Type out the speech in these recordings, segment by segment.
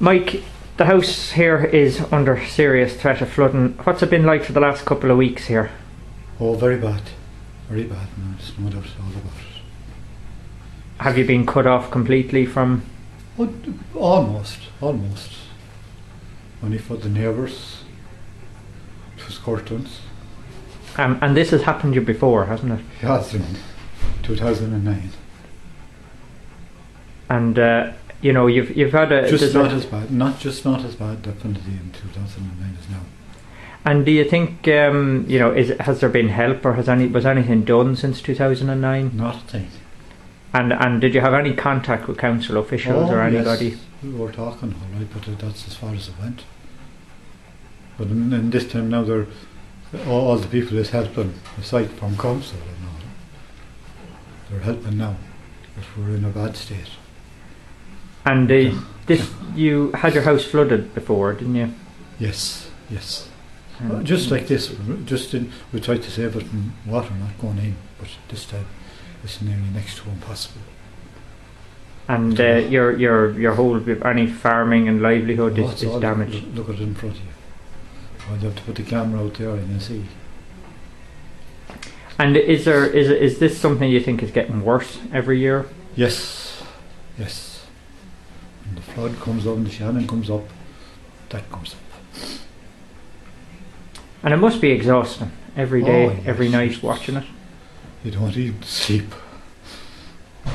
Mike, the house here is under serious threat of flooding. What's it been like for the last couple of weeks here? Oh, very bad. Very bad. No, there's no doubt at all about it. Have you been cut off completely from... Oh, almost. Only for the neighbours. It was curtains. And this has happened to you before, hasn't it? It has in 2009. And you know, you've had a... Just not as bad. Not as bad, definitely, in 2009 as now. And do you think, you know, has there been help, or was anything done since 2009? Not a thing. And did you have any contact with council officials or anybody? Yes, we were talking, all right, but that's as far as it went. But in this time now, all the people is helping, aside from council and all. They're helping now, but we're in a bad state. And you had your house flooded before, didn't you? Yes. Just like this, we tried to save it from water not going in, but this time it's nearly next to impossible. And your whole, any farming and livelihood is damaged. Look at it in front of you. I'd have to put the camera out there and you see. And is this something you think is getting worse every year? Yes. When the flood comes up and the Shannon comes up, that comes up. And it must be exhausting every day, every night watching it. You don't even sleep. No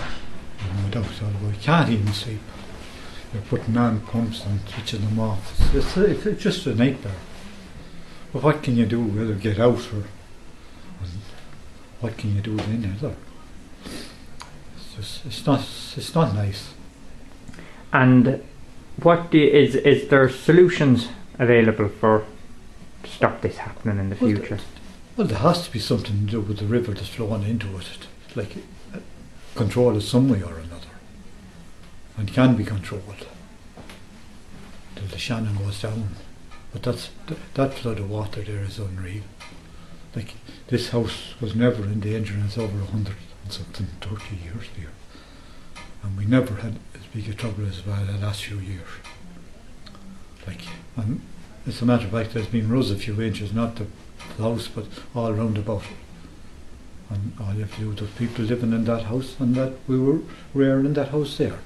doubt at all about it. You can't even sleep. You're putting on pumps and switching them off. It's just a nightmare. But what can you do? Whether get out or what can you do then either? It's not nice. And is there solutions available to stop this happening in the future? Well, there has to be something to do with the river that's flowing into it. Like control it some way or another. And it can be controlled till the Shannon goes down. But that flood of water there is unreal. Like, this house was never in danger, and it's over 100 and something 30 years there. And we never had as big a trouble as well the last few years. Like, and as a matter of fact, there's been rose a few inches, not the house, but all round about it. And all you have to do, there's people living in that house, and that we were rearing in that house there.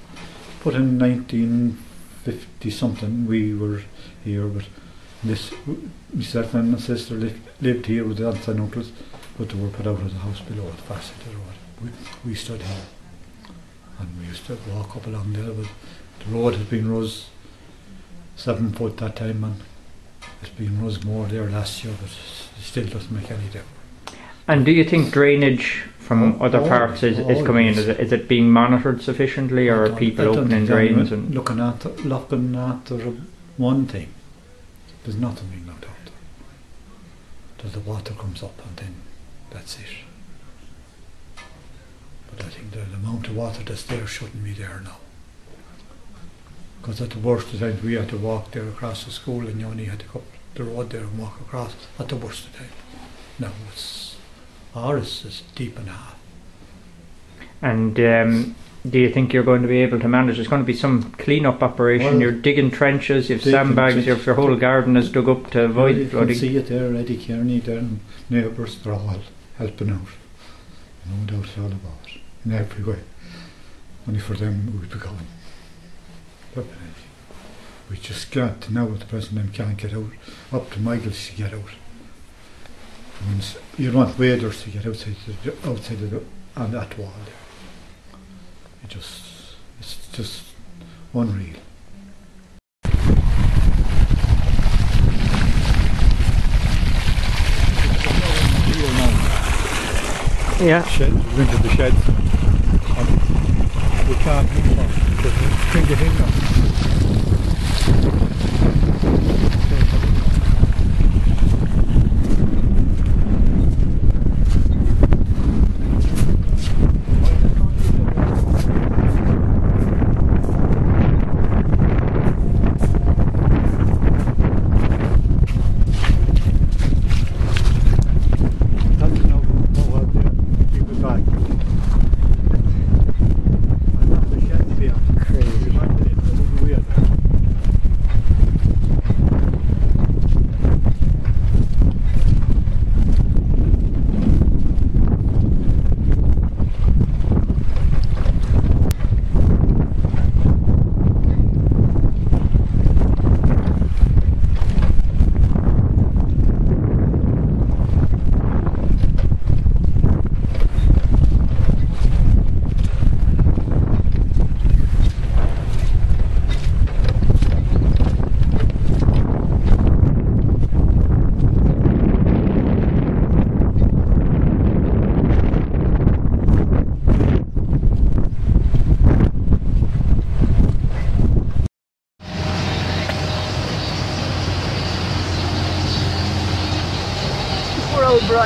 But in 1950 something, we were here, but myself and my sister lived here with the aunts and uncles, but they were put out of the house below at Fassett Road. We stood here, and we used to walk up along there, but the road has been rose 7 foot that time, and it's been rose more there last year, but it still doesn't make any difference. And do you think drainage from other parts is coming in? Is it being monitored sufficiently, or are people opening drains and looking at one thing? There's nothing being looked after. Till the water comes up, and then that's it. But I think the amount of water that's there shouldn't be there now. Because at the worst of times we had to walk there across the school, and you only had to go up the road there and walk across at the worst of times. Now ours is deep and a half. And do you think you're going to be able to manage? There's going to be some clean-up operation. Well, you're digging trenches, you've sandbags, your whole garden is dug up to avoid flooding. You can see it there, Eddie Kearney there, and neighbours, they're all helping out. No doubt at all about it, in every way. Only for them we'd be going. We just can't, now at the present time, can't get out. Up to Michael's to get out. You want waders to get outside on that wall there. It's just unreal. Yeah. Into the shed. We can't move on because we can't get in now.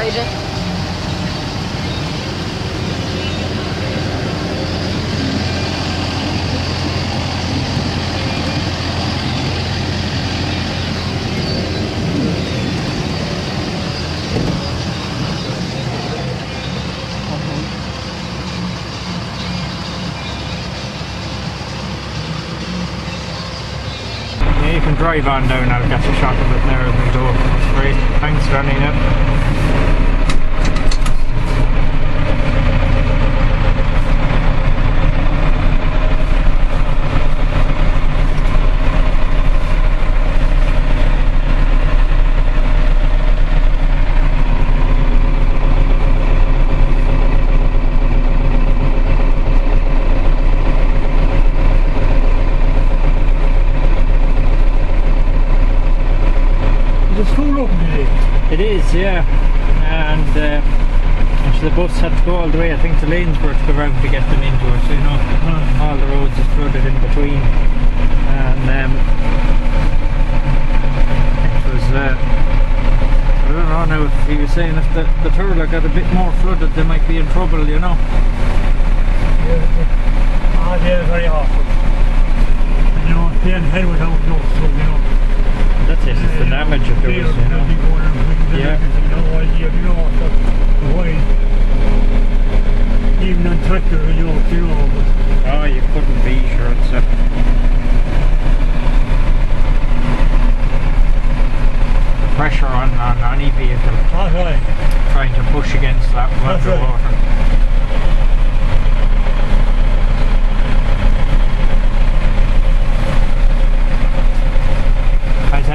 riding. Yeah, you can drive on down. I'll get a shot of it there as we go. That's great. Thanks, Danny. It is, yeah, and actually the bus had to go all the way, I think, to Lanesborough to go round to get them into it, so you know, all the roads are flooded in between, and it was, I don't know now, if he was saying if the Turlough got a bit more flooded they might be in trouble, you know. Yeah, they're very awful. You know, playing head without no, so you know. That's it, it's the damage of those, you know. Yeah. Even on tractor, you know, but oh, you couldn't be sure. It's pressure on any vehicle. that's right. Trying to push against that That's right. water.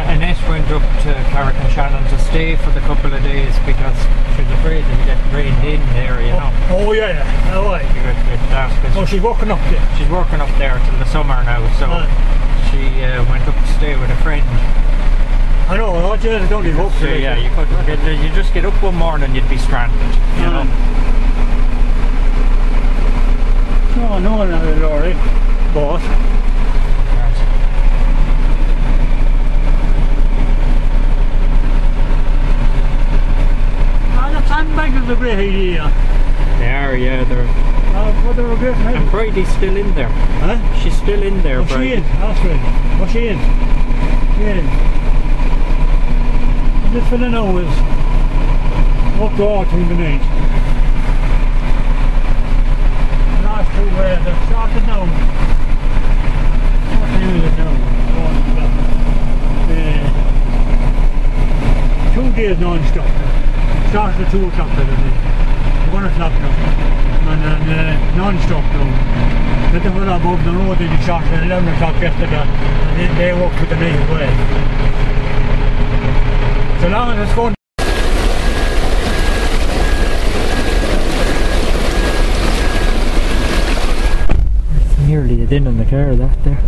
Annette went up to Carrick-on-Shannon to stay for the couple of days because she was afraid to get rained in there, you know. Oh yeah, all right. She got a bit daft, So she's working up there? She's working up there till the summer now, so she went up to stay with a friend. I know, I just don't leave up So there. yeah, you just get up one morning you'd be stranded, you know. No, no, not a lorry, but sandbags are a great idea. They are, yeah, they're... But they're a great idea. And Bridie's still in there. Huh? She's still in there, Oh, she Bridie. is, that's right. Oh, she is. She is. This fella now is up to autumn the night. The last two they're started now. What time is it now? 2 days non-stop. Started at 2 o'clock the other day. 1 o'clock now. And then non-stop now. Let them run above the road and started at 11 o'clock yesterday. And then they walk with the night as well. So long as it's going. It's nearly a din in the car, that there.